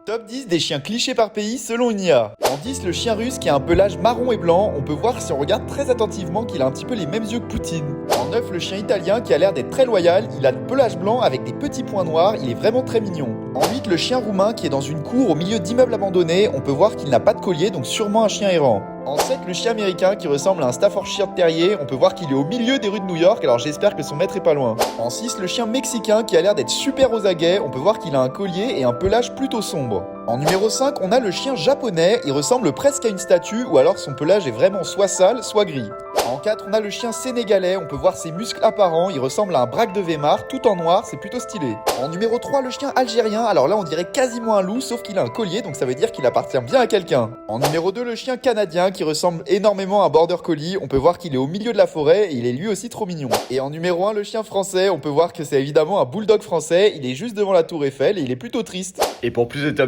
Top 10 des chiens clichés par pays selon une IA. En 10, le chien russe qui a un pelage marron et blanc, on peut voir si on regarde très attentivement qu'il a un petit peu les mêmes yeux que Poutine. En 9, le chien italien qui a l'air d'être très loyal, il a le pelage blanc avec des petits points noirs, il est vraiment très mignon. En 8, le chien roumain qui est dans une cour au milieu d'immeubles abandonnés, on peut voir qu'il n'a pas de collier donc sûrement un chien errant. En 7, le chien américain qui ressemble à un Staffordshire Terrier, on peut voir qu'il est au milieu des rues de New York, alors j'espère que son maître est pas loin. En 6, le chien mexicain qui a l'air d'être super aux aguets, on peut voir qu'il a un collier et un pelage plutôt sombre. En numéro 5, on a le chien japonais, il ressemble presque à une statue ou alors son pelage est vraiment soit sale, soit gris. En 4, on a le chien sénégalais, on peut voir ses muscles apparents, il ressemble à un braque de Weimar, tout en noir, c'est plutôt stylé. En numéro 3, le chien algérien, alors là on dirait quasiment un loup, sauf qu'il a un collier, donc ça veut dire qu'il appartient bien à quelqu'un. En numéro 2, le chien canadien, qui ressemble énormément à un border collie, on peut voir qu'il est au milieu de la forêt, et il est lui aussi trop mignon. Et en numéro 1, le chien français, on peut voir que c'est évidemment un bulldog français, il est juste devant la tour Eiffel, et il est plutôt triste. Et pour plus de top